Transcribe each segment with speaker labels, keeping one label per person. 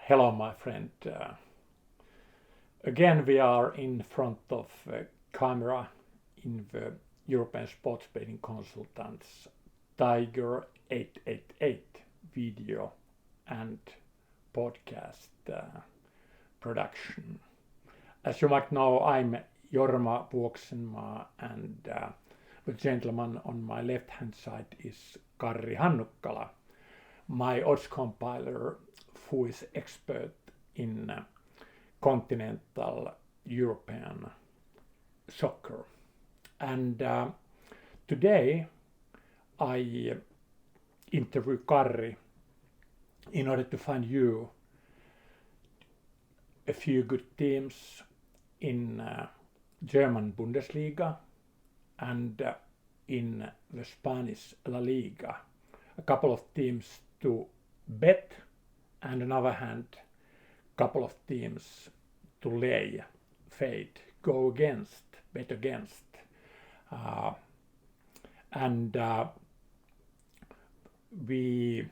Speaker 1: Hello, my friend. Again, we are in front of a camera in the European sports betting consultants Tiger888 video and podcast production. As you might know, I'm Jorma Vuoksenmaa, and the gentleman on my left hand side is Karri Hannukkala, my odds compiler who is expert in continental European soccer. And today I interview Karri in order to find you a few good teams in German Bundesliga and in the Spanish LaLiga. A couple of teams to bet, and on the other hand, a couple of teams to lay, fade, go against, bet against. The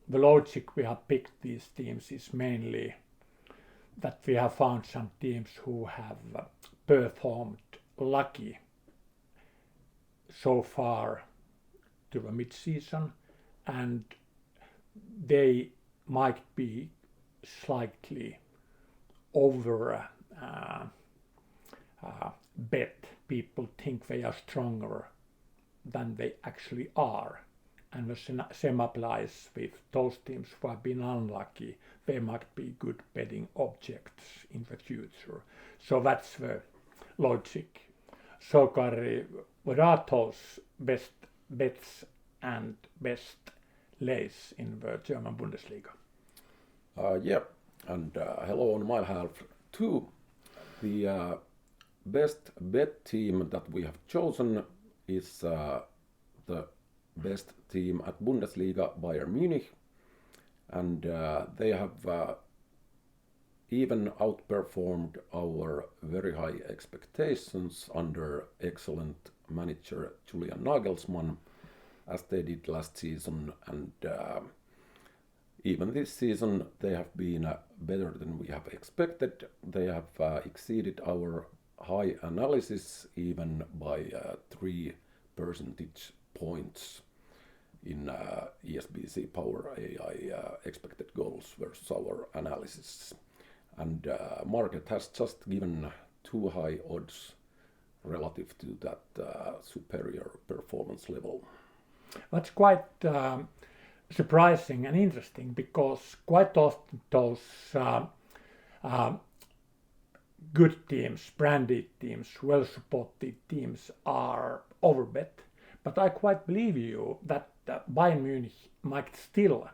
Speaker 1: logic we have picked these teams is mainly that we have found some teams who have performed lucky so far to the mid-season, and they might be slightly over bet. People think they are stronger than they actually are. And the same applies with those teams who have been unlucky. They might be good betting objects in the future. So that's the logic. So Karri, what are those best bets and best lays in the German Bundesliga?
Speaker 2: Hello on my behalf too. The best bet team that we have chosen is the best team at Bundesliga, Bayern Munich, and they have even outperformed our very high expectations under excellent manager Julian Nagelsmann, as they did last season, and even this season they have been better than we have expected. They have exceeded our high analysis even by 3 percentage points in ESBC Power AI expected goals versus our analysis. And market has just given too high odds relative to that superior performance level.
Speaker 1: That's quite surprising and interesting, because quite often those good teams, branded teams, well-supported teams are overbet. But I quite believe you that Bayern Munich might still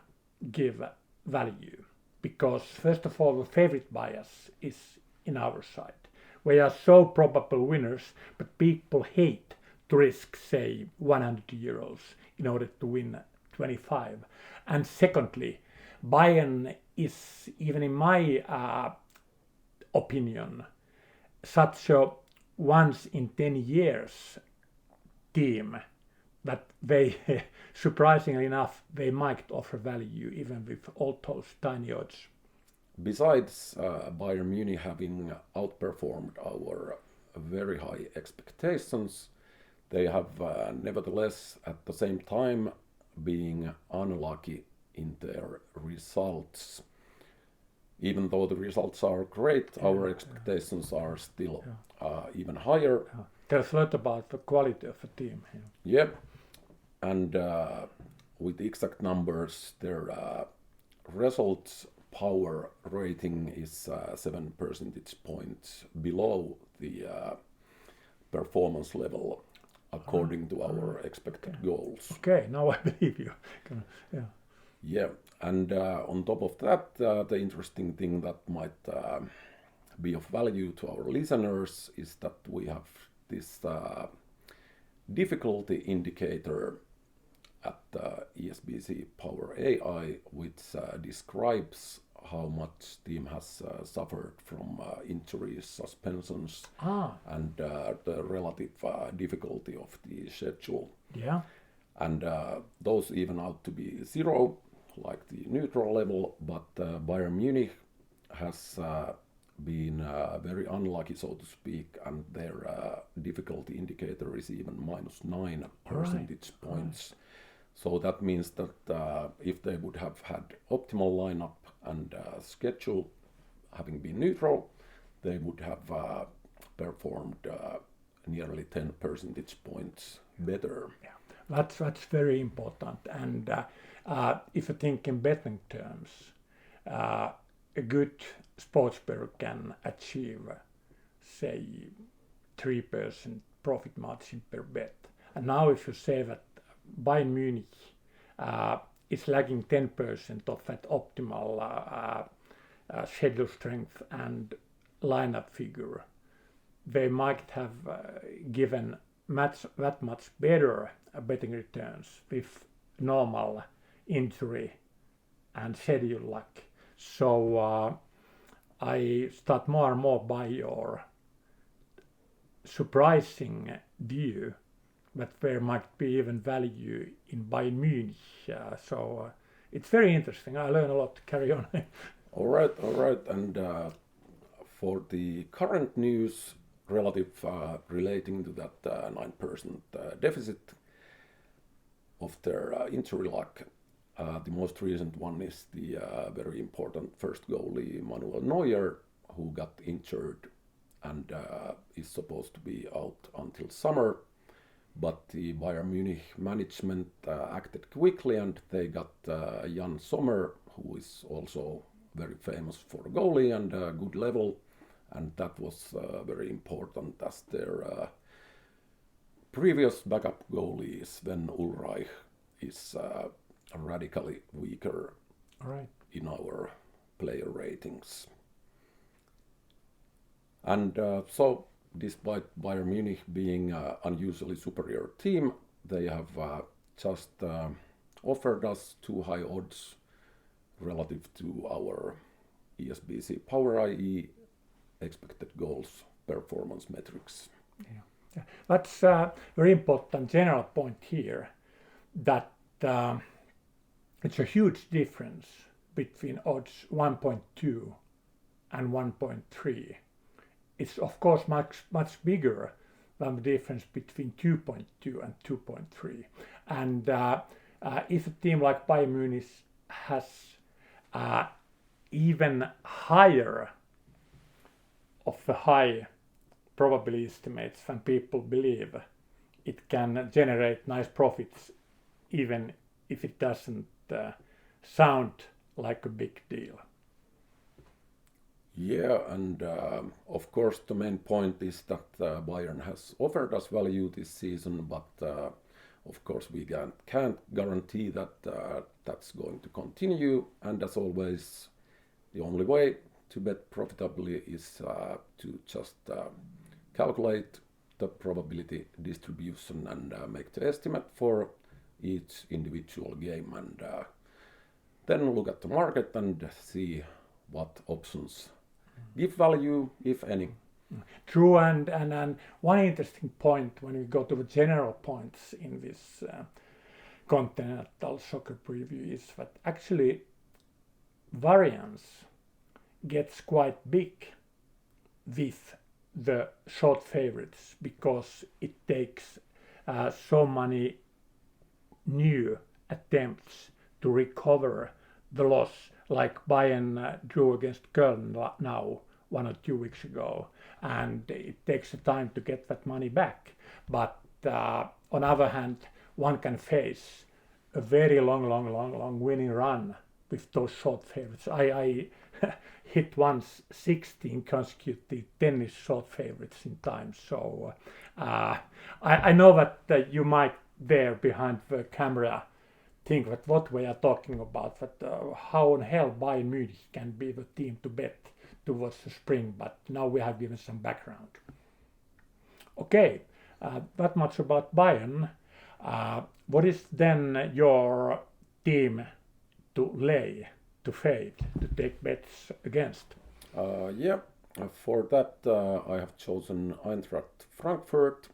Speaker 1: give value, because first of all, the favorite bias is in our side. We are so probable winners, but people hate to risk, say, 100 euros in order to win 25. And secondly, Bayern is, even in my opinion, such a once in 10 years team that they, surprisingly enough, they might offer value even with all those tiny odds.
Speaker 2: Besides Bayern Munich having outperformed our very high expectations, they have nevertheless at the same time being unlucky in their results. Even though the results are great, our expectations are still even higher.
Speaker 1: There's a lot about the quality of the team.
Speaker 2: And with exact numbers, their results power rating is 7 percentage points below the performance level according to our expected goals.
Speaker 1: Okay, now I believe you.
Speaker 2: And on top of that, the interesting thing that might be of value to our listeners is that we have this difficulty indicator at ESBC Power AI, which describes how much team has suffered from injuries, suspensions, and the relative difficulty of the schedule.
Speaker 1: Yeah.
Speaker 2: And those even out to be 0, like the neutral level, but Bayern Munich has been very unlucky, so to speak, and their difficulty indicator is even -9 percentage points. So that means that if they would have had optimal lineup and schedule having been neutral, they would have performed nearly 10 percentage points better.
Speaker 1: Yeah. That's very important. And if you think in betting terms, a good sports better can achieve, say, 3% profit margin per bet. And now if you say that Bayern Munich is lagging 10% of that optimal schedule strength and lineup figure, they might have given that much better betting returns with normal injury and schedule luck. So I start more and more by your surprising view that there might be even value in Bayern Munich. So it's very interesting. I learn a lot. Carry on.
Speaker 2: All right. And for the current news relating to that 9% deficit of their injury luck, the most recent one is the very important first goalie Manuel Neuer, who got injured and is supposed to be out until summer. But the Bayern Munich management acted quickly, and they got Jan Sommer, who is also very famous for goalie and good level, and that was very important as their previous backup goalie, Sven Ulreich, is radically weaker in our player ratings. And so, despite Bayern Munich being an unusually superior team, they have just offered us too high odds relative to our ESBC Power, i.e. expected goals performance metrics.
Speaker 1: Yeah. That's a very important general point here, that it's a huge difference between odds 1.2 and 1.3. It's of course much bigger than the difference between 2.2 and 2.3. And if a team like Bayern Munich has even higher of the high probability estimates than people believe, it can generate nice profits even if it doesn't sound like a big deal.
Speaker 2: Yeah, and of course the main point is that Bayern has offered us value this season, but of course we can't guarantee that that's going to continue. And as always, the only way to bet profitably is to just calculate the probability distribution and make the estimate for each individual game, and then look at the market and see what options give value, if any.
Speaker 1: True, and one interesting point when we go to the general points in this continental soccer preview is that actually variance gets quite big with the short favorites, because it takes so many new attempts to recover the loss, like Bayern drew against Köln now 1 or 2 weeks ago, and it takes time to get that money back. But on the other hand, one can face a very long winning run with those short favorites. I hit once 16 consecutive tennis short favorites in time. So I know that you might there behind the camera think that what we are talking about, that how in hell Bayern Munich can be the team to bet towards the spring, but now we have given some background. Okay, that much about Bayern. What is then your team to lay, to fade, to take bets against?
Speaker 2: For that I have chosen Eintracht Frankfurt.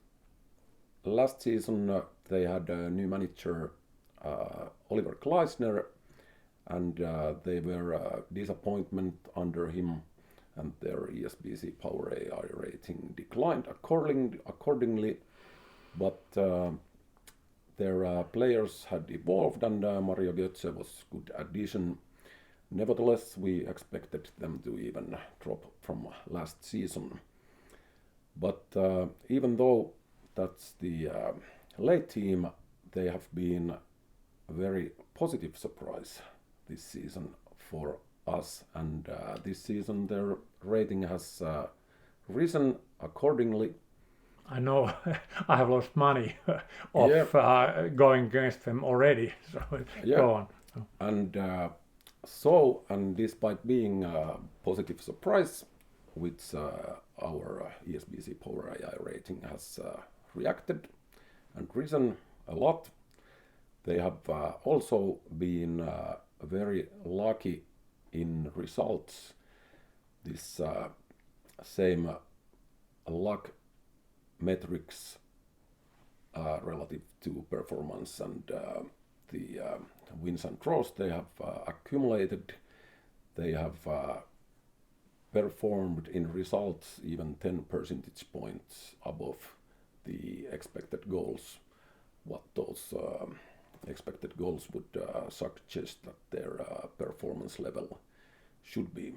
Speaker 2: Last season they had a new manager, Oliver Gleisner, and they were a disappointment under him, and their ESBC Power AI rating declined accordingly. But their players had evolved, and Mario Götze was a good addition. Nevertheless, we expected them to even drop from last season. But even though that's the late team, they have been a very positive surprise this season for us. And this season their rating has risen accordingly.
Speaker 1: I know I have lost money of going against them already. So go on.
Speaker 2: And and despite being a positive surprise, which our ESBC Power AI rating has reacted and risen a lot, they have also been very lucky in results. This same luck metrics relative to performance and the wins and draws they have accumulated, they have performed in results even 10 percentage points above the expected goals, what those expected goals would suggest that their performance level should be.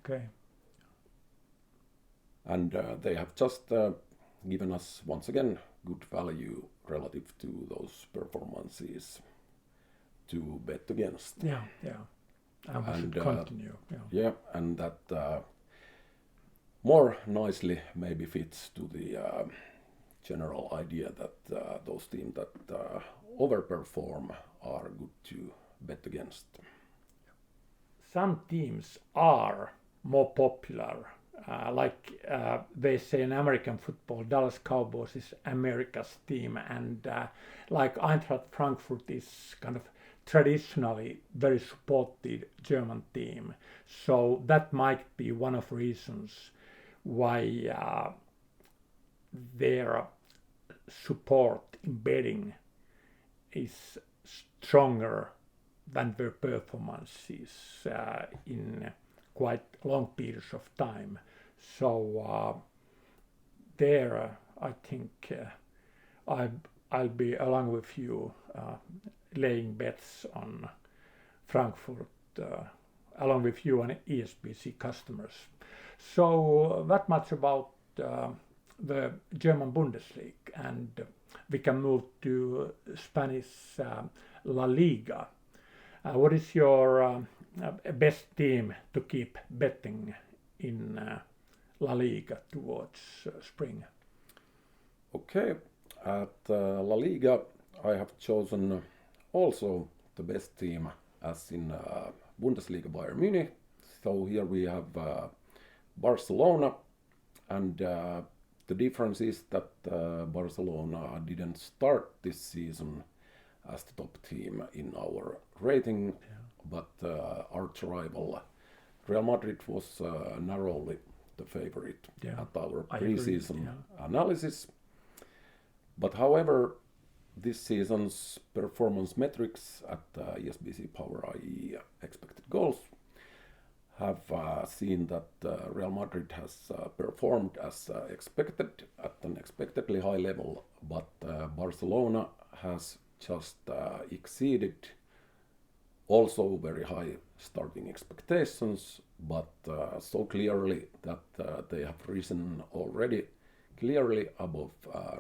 Speaker 1: Okay.
Speaker 2: And they have just given us once again good value relative to those performances to bet against.
Speaker 1: Yeah. And we should continue.
Speaker 2: Yeah, and that more nicely maybe fits to the general idea that those teams that overperform are good to bet against.
Speaker 1: Some teams are more popular. Like they say in American football, Dallas Cowboys is America's team, and like Eintracht Frankfurt is kind of traditionally very supported German team. So that might be one of the reasons why their support in betting is stronger than their performances in quite long periods of time. So there, I think I'll be along with you laying bets on Frankfurt along with you and ESBC customers. So that much about the German Bundesliga, and we can move to Spanish La Liga. What is your best team to keep betting in La Liga towards spring?
Speaker 2: Okay, at La Liga I have chosen also the best team as in Bundesliga Bayern Munich. So here we have Barcelona, and the difference is that Barcelona didn't start this season as the top team in our rating, but arch rival Real Madrid was narrowly the favorite at our pre-season analysis. But however, this season's performance metrics at ESBC Power IE expected goals have seen that Real Madrid has performed as expected at an expectedly high level, but Barcelona has just exceeded also very high starting expectations, but so clearly that they have risen already clearly above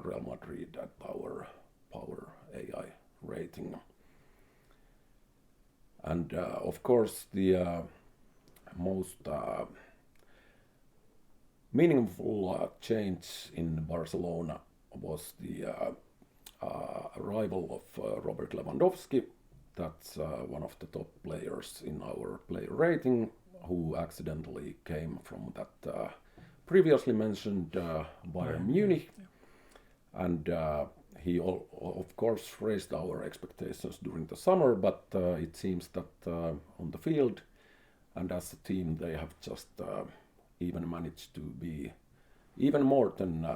Speaker 2: Real Madrid at our Power AI rating. And of course the most meaningful change in Barcelona was the arrival of Robert Lewandowski. That's one of the top players in our player rating, who accidentally came from that previously mentioned Bayern Munich. And he of course raised our expectations during the summer, but it seems that on the field and as a team they have just even managed to be even more than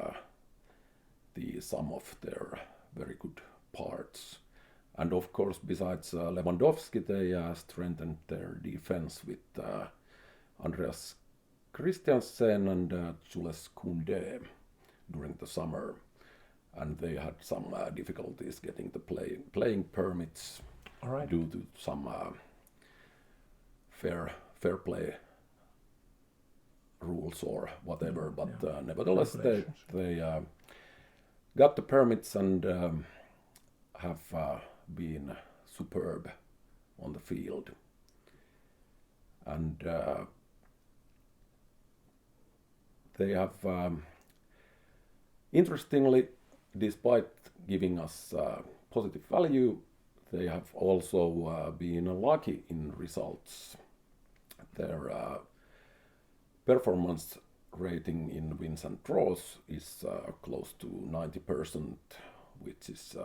Speaker 2: the sum of their very good parts. And of course, besides Lewandowski, they strengthened their defense with Andreas Christiansen and Jules Koundé during the summer. And they had some difficulties getting the playing permits due to some fair play rules or whatever. But nevertheless, they got the permits and have been superb on the field. And they have, interestingly, despite giving us positive value, they have also been lucky in results. Their performance rating in wins and draws is close to 90%, which is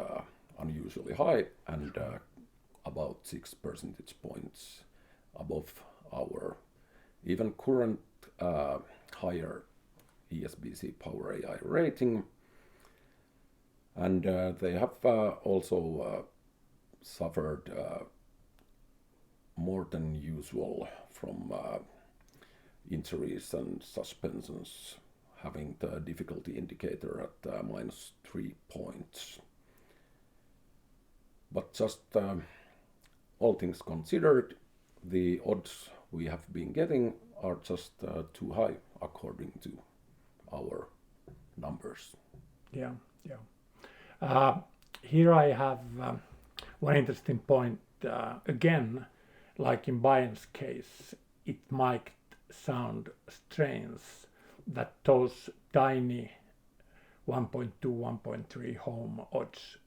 Speaker 2: unusually high, and about 6 percentage points above our even current higher ESBC Power AI rating. And they have also suffered more than usual from injuries and suspensions, having the difficulty indicator at -3 points. But just all things considered, the odds we have been getting are just too high according to our numbers.
Speaker 1: Yeah. Here I have one interesting point. Again, like in Bayern's case, it might sound strange that those tiny 1.2, 1.3 home odds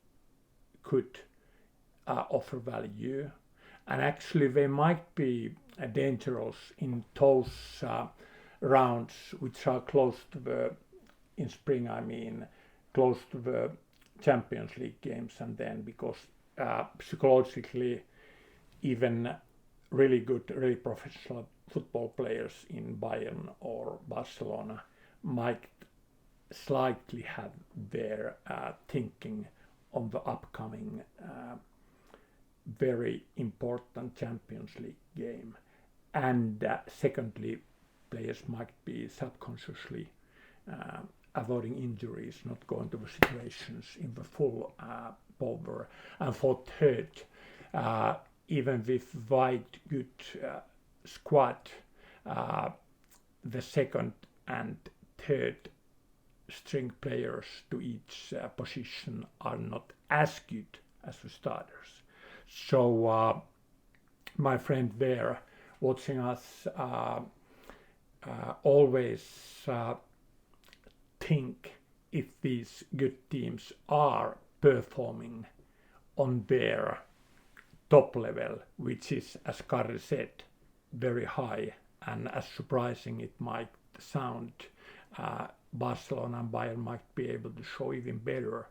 Speaker 1: could offer value, and actually they might be dangerous in those rounds which are close to the, in spring I mean, close to the Champions League games, and then because psychologically even really good, really professional football players in Bayern or Barcelona might slightly have their thinking on the upcoming very important Champions League game. And secondly, players might be subconsciously avoiding injuries, not going to the situations in the full power. And for third, even with wide good squad, the second and third string players to each position are not as good as the starters. So my friend there watching us always think if these good teams are performing on their top level, which is, as Karri said, very high, and as surprising it might sound, Barcelona and Bayern might be able to show even better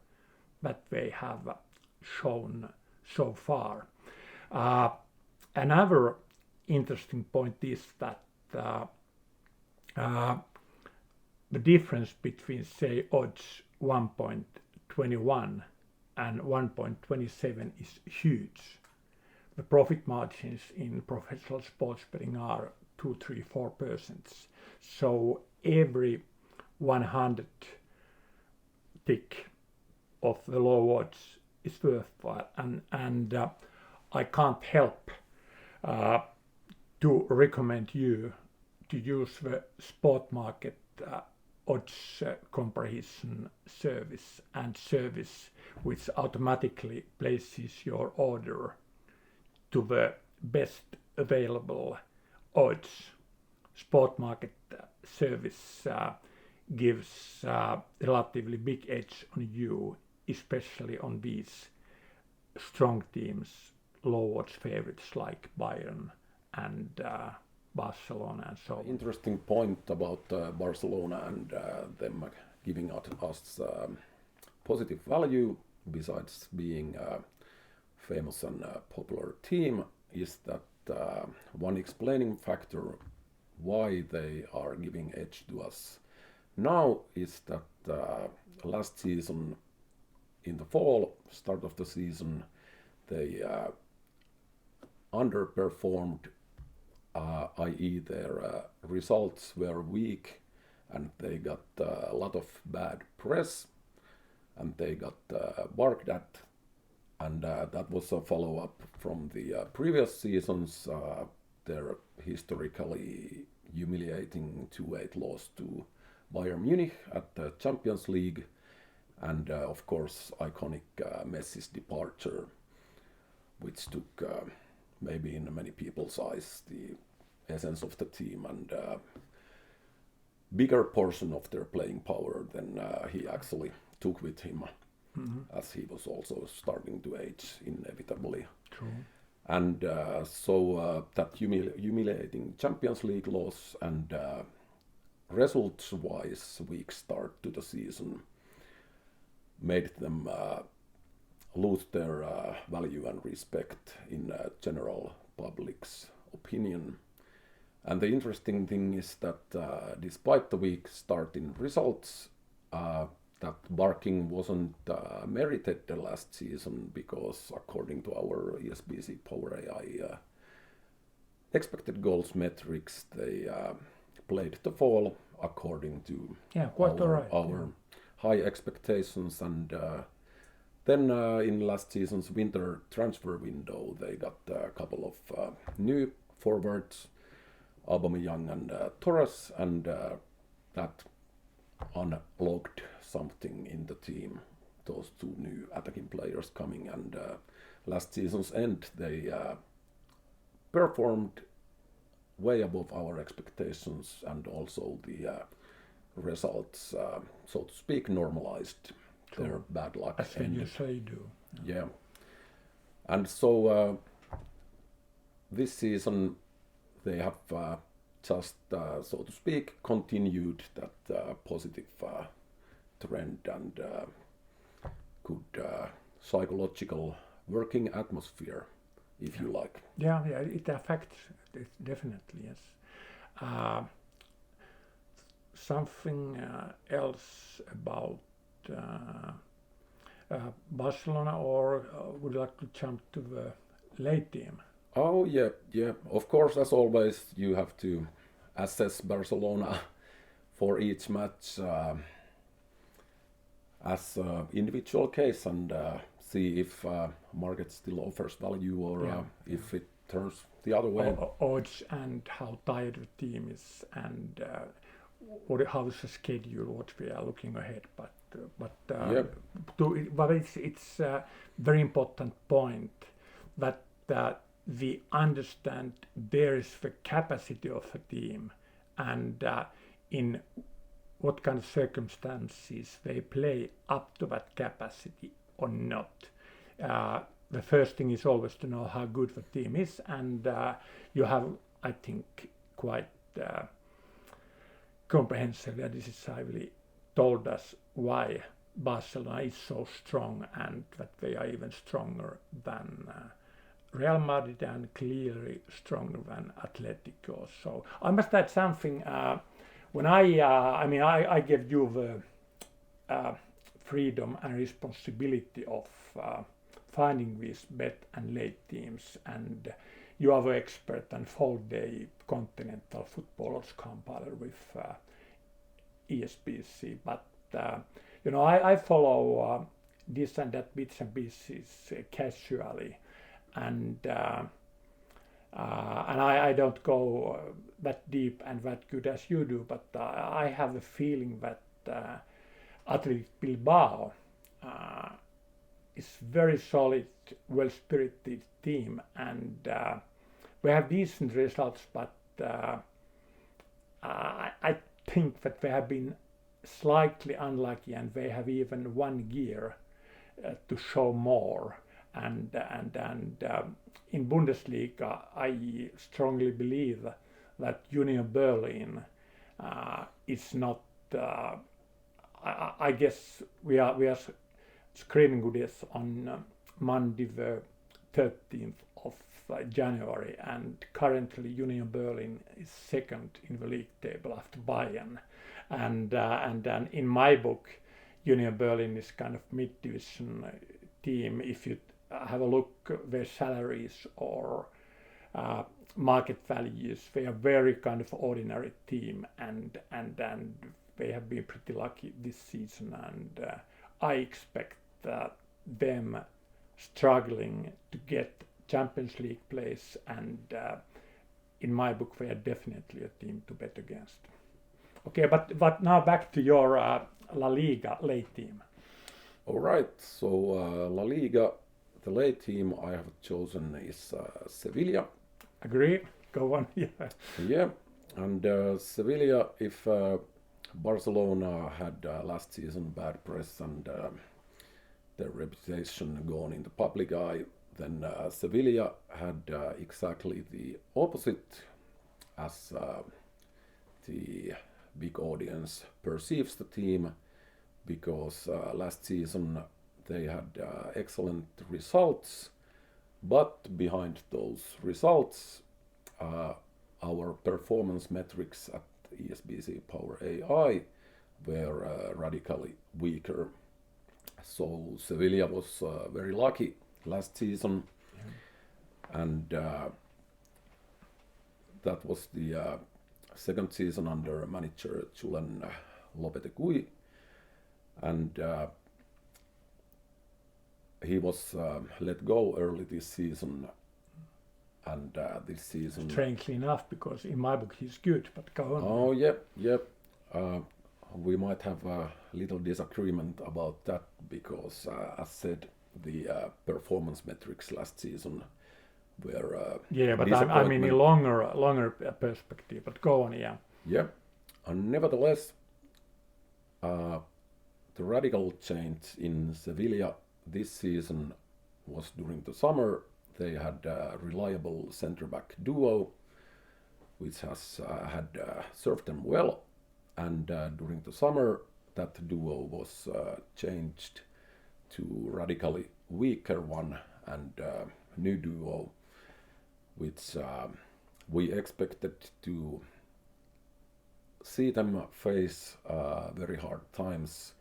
Speaker 1: that they have shown so far. Another interesting point is that the difference between, say, odds 1.21 and 1.27 is huge. The profit margins in professional sports betting are 2, 3, 4%. So every 100 tick of the low odds is worthwhile, and I can't help to recommend you to use the sport market odds comparison service, and service which automatically places your order to the best available odds. Sport market service gives relatively big edge on you, especially on these strong teams, low odds favorites like Bayern and Barcelona and so on.
Speaker 2: Interesting point about Barcelona and them giving us positive value, besides being a famous and popular team, is that one explaining factor why they are giving edge to us now is that last season in the fall, start of the season, they underperformed, i.e. their results were weak, and they got a lot of bad press, and they got barked at, and that was a follow-up from the previous seasons, their historically humiliating 2-8 loss to Bayern Munich at the Champions League, and of course iconic Messi's departure, which took maybe in many people's eyes the essence of the team and bigger portion of their playing power than he actually took with him, as he was also starting to age inevitably.
Speaker 1: True.
Speaker 2: And so that humiliating Champions League loss and results-wise weak start to the season made them lose their value and respect in general public's opinion. And the interesting thing is that despite the weak start in results, that barking wasn't merited the last season, because according to our ESBC Power AI expected goals metrics, they played the fall according to our high expectations. And then in last season's winter transfer window, they got a couple of new forwards, Aubameyang and Torres, and that unlocked something in the team, those two new attacking players coming, and last season's end they performed way above our expectations, and also the results, so to speak, normalized their bad luck.
Speaker 1: As when you say do.
Speaker 2: Yeah. And so this season they have just, so to speak, continued that positive trend and good psychological working atmosphere, if you like.
Speaker 1: Yeah, it affects it definitely, yes. Something else about Barcelona, or would you like to jump to the late team?
Speaker 2: Oh, yeah. Of course, as always, you have to assess Barcelona for each match as an individual case, and see if market still offers value, or if it turns the other way.
Speaker 1: Odds and how tired the team is, and how is the schedule, what we are looking ahead. But it's a very important point that we understand there is the capacity of a team, and in what kind of circumstances they play up to that capacity or not. The first thing is always to know how good the team is, and you have, I think, quite comprehensively and decisively told us why Barcelona is so strong, and that they are even stronger than Real Madrid, and clearly stronger than Atletico. So I must add something. When I gave you the freedom and responsibility of finding these bet and late teams, and you are the expert and full-day continental footballers compiler with ESBC. But I follow this and that bits and pieces casually, and I don't go that deep and that good as you do. But I have a feeling that Athletic Bilbao is very solid, well-spirited team, and we have decent results, but I think that they have been slightly unlucky, and they have even one gear to show more. And in Bundesliga, I strongly believe that Union Berlin is not. I guess we are screening this on Monday the 13th of January, and currently Union Berlin is second in the league table after Bayern, and in my book, Union Berlin is kind of mid-division team if you have a look their salaries or market values, they are very kind of ordinary team, and they have been pretty lucky this season, and I expect them struggling to get Champions League place, and in my book they are definitely a team to bet against. Okay, but now back to your La Liga late team.
Speaker 2: All right, so La Liga, the late team I have chosen is Sevilla.
Speaker 1: Agree? Go on.
Speaker 2: Yeah, and Sevilla, if Barcelona had last season bad press and their reputation gone in the public eye, then Sevilla had exactly the opposite, as the big audience perceives the team, because last season they had excellent results, but behind those results our performance metrics at ESBC Power AI were radically weaker. So Sevilla was very lucky last season, and that was the second season under manager Julen Lopetegui, and he was let go early this season, and this season...
Speaker 1: Strangely enough, because in my book he's good, but go on.
Speaker 2: Oh, yep. We might have a little disagreement about that, because as said, the performance metrics last season were
Speaker 1: but I mean in longer perspective, but go on,
Speaker 2: Yeah, and nevertheless, the radical change in Sevilla this season was during the summer. They had a reliable centre-back duo, which has had served them well, and during the summer that duo was changed to radically weaker one and new duo, which we expected to see them face very hard times,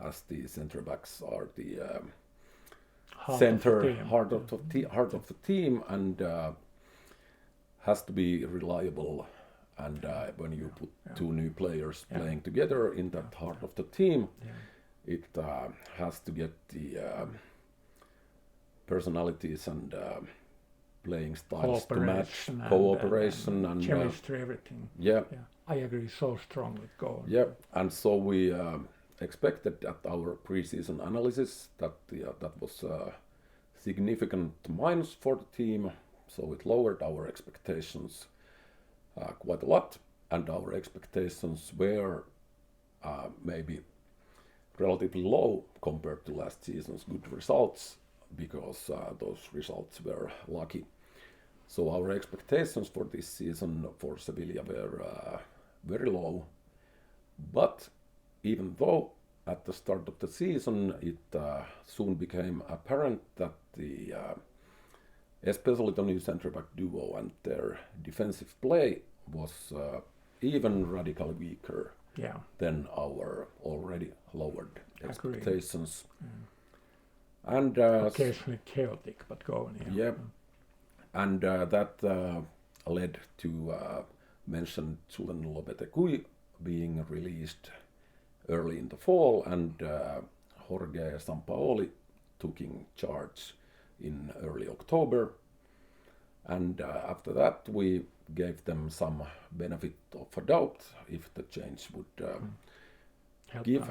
Speaker 2: as the centre-backs are the heart of the team, and has to be reliable. And when you put two new players playing together in that heart of the team, it has to get the personalities and playing styles to match, cooperation and
Speaker 1: chemistry, everything. I agree so strongly. Go on.
Speaker 2: And so we expected at our pre-season analysis that that was a significant minus for the team, so it lowered our expectations quite a lot, and our expectations were maybe relatively low compared to last season's good results, because those results were lucky. So our expectations for this season for Sevilla were very low, but even though at the start of the season it soon became apparent that especially the new centre-back duo and their defensive play was even radically weaker than our already lowered expectations. And
Speaker 1: occasionally chaotic, but go on.
Speaker 2: And that led to mentioned Julen Lopetegui being released early in the fall, and Jorge Sampaoli taking charge in early October. And after that we gave them some benefit of a doubt if the change would give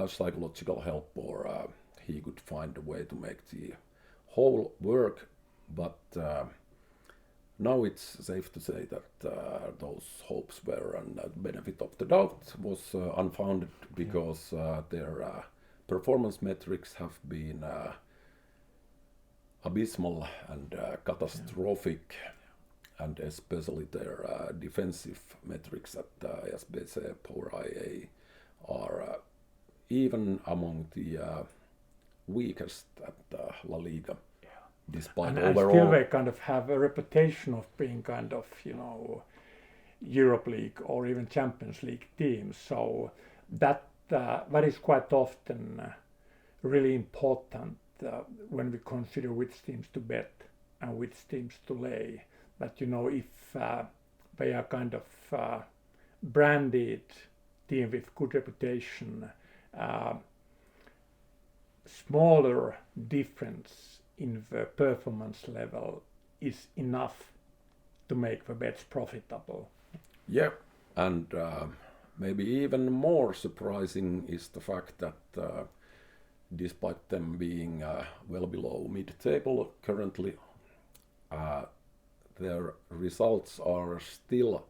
Speaker 2: psychological help, or he could find a way to make the whole work. But now it's safe to say that those hopes were, and benefit of the doubt was unfounded, because their performance metrics have been abysmal and catastrophic, and especially their defensive metrics at SBC Power IA are even among the weakest at La Liga. Despite
Speaker 1: and
Speaker 2: overall,
Speaker 1: still they kind of have a reputation of being kind of, Europe League or even Champions League teams. So that is quite often really important when we consider which teams to bet and which teams to lay, that if they are kind of branded team with good reputation, smaller difference in the performance level is enough to make the bets profitable.
Speaker 2: Yeah, and maybe even more surprising is the fact that despite them being well below mid-table currently, their results are still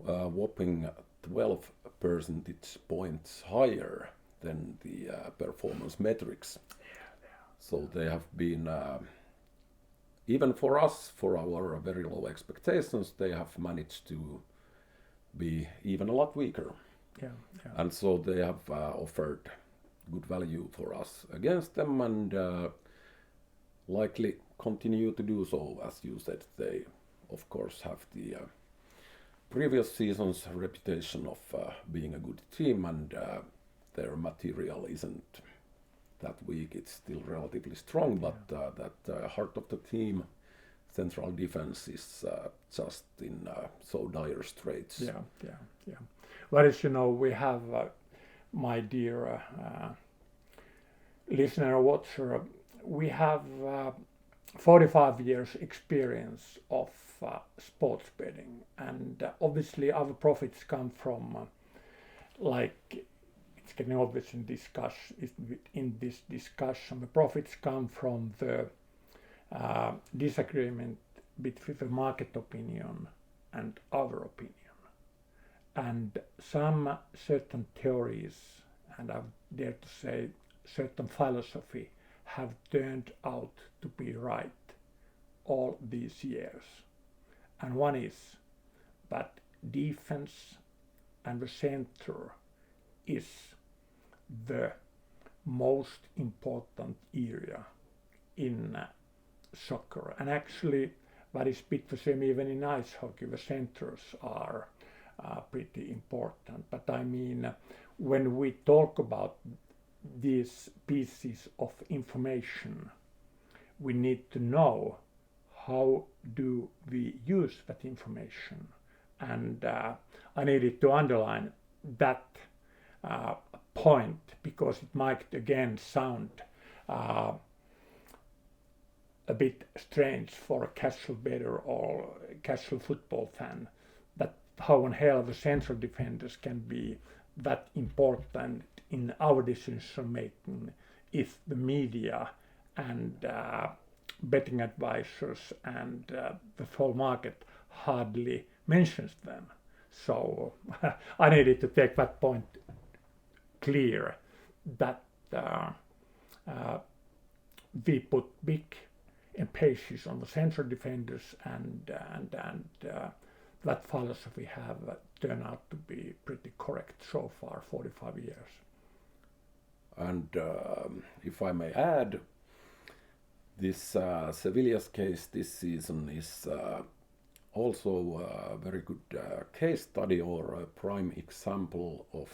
Speaker 2: whopping 12 percentage points higher than the performance metrics. So they have been, even for us, for our very low expectations, they have managed to be even a lot weaker.
Speaker 1: Yeah.
Speaker 2: And so they have offered good value for us against them, and likely continue to do so. As you said, they of course have the previous season's reputation of being a good team, and their material isn't that weak. It's still relatively strong, but that heart of the team, central defense, is just in so dire straits.
Speaker 1: Yeah. Whereas we have, my dear listener or watcher, we have 45 years experience of sports betting, and obviously our profits come from it's getting obvious in this discussion, the profits come from the disagreement between the market opinion and our opinion, and some certain theories, and I dare to say certain philosophy, have turned out to be right all these years. And one is that defense and the center is the most important area in soccer. And actually that is a bit the same even in ice hockey. The centers are pretty important. But I mean, when we talk about these pieces of information, we need to know how do we use that information. And I needed to underline that point, because it might again sound a bit strange for a casual bettor or casual football fan, that how in hell the central defenders can be that important in our decision making if the media and betting advisors and the whole market hardly mentions them. So I needed to take that point clear, that we put big emphasis on the central defenders, and that philosophy have turned out to be pretty correct so far, 45 years.
Speaker 2: And if I may add, this Sevilla's case this season is also a very good case study, or a prime example of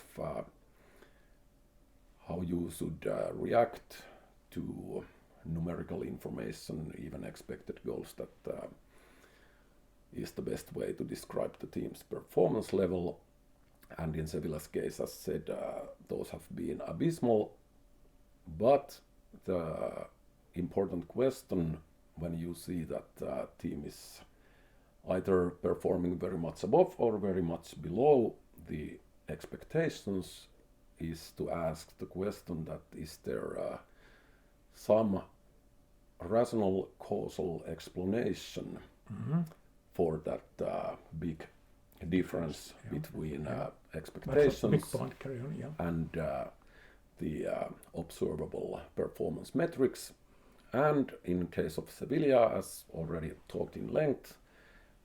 Speaker 2: how you should react to numerical information, even expected goals. That is the best way to describe the team's performance level. And in Sevilla's case, as said, those have been abysmal. But the important question, when you see that team is either performing very much above or very much below the expectations, is to ask the question that is there some rational causal explanation for that big difference between expectations
Speaker 1: big point, carry on,
Speaker 2: and the observable performance metrics. And in case of Sevilla, as already talked in length,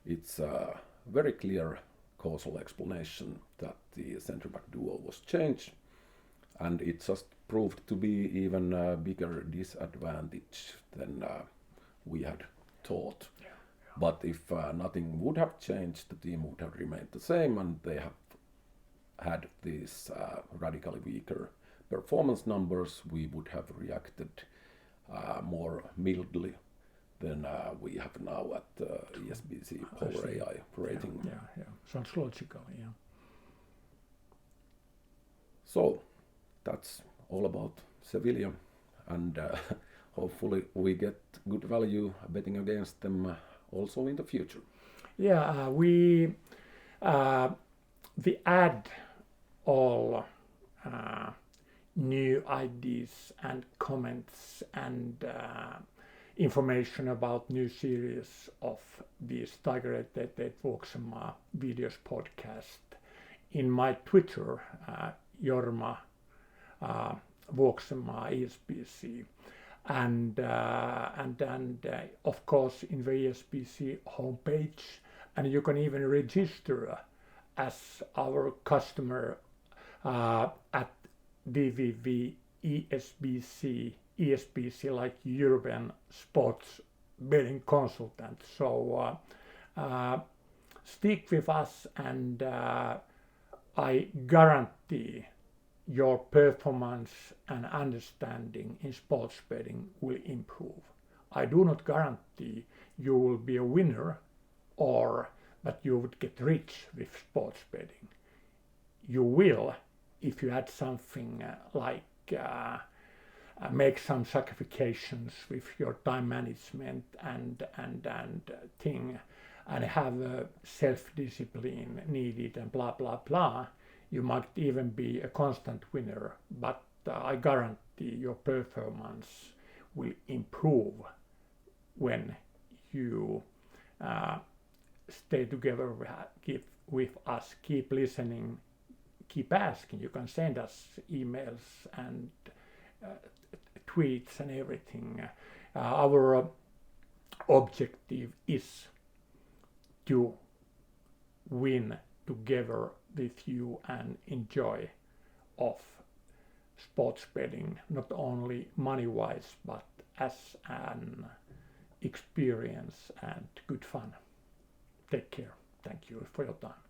Speaker 2: it's a very clear causal explanation that the centre-back duo was changed, and it just proved to be even a bigger disadvantage than we had thought. But if nothing would have changed, the team would have remained the same, and they have had this radically weaker performance numbers, we would have reacted more mildly than we have now at ESBC Power AI rating.
Speaker 1: Yeah. Sounds logical, yeah.
Speaker 2: So that's all about Sevilla, and hopefully we get good value betting against them also in the future.
Speaker 1: Yeah, we add all new ideas and comments and information about new series of this Tiger888 Vuoksenmaa videos podcast in my Twitter, Jorma Vuoksenmaa ESBC, and of course in the ESBC homepage, and you can even register as our customer at www.esbc like European Sports Betting Consultant. So stick with us, and I guarantee your performance and understanding in sports betting will improve. I do not guarantee you will be a winner or that you would get rich with sports betting. You will if you add something like make some sacrifications with your time management and thing, and have self-discipline needed and blah blah blah. You might even be a constant winner, but I guarantee your performance will improve when you stay together with us, keep listening, keep asking. You can send us emails and tweets and everything. Our objective is to win together with you and enjoy of sports betting, not only money-wise, but as an experience and good fun. Take care. Thank you for your time.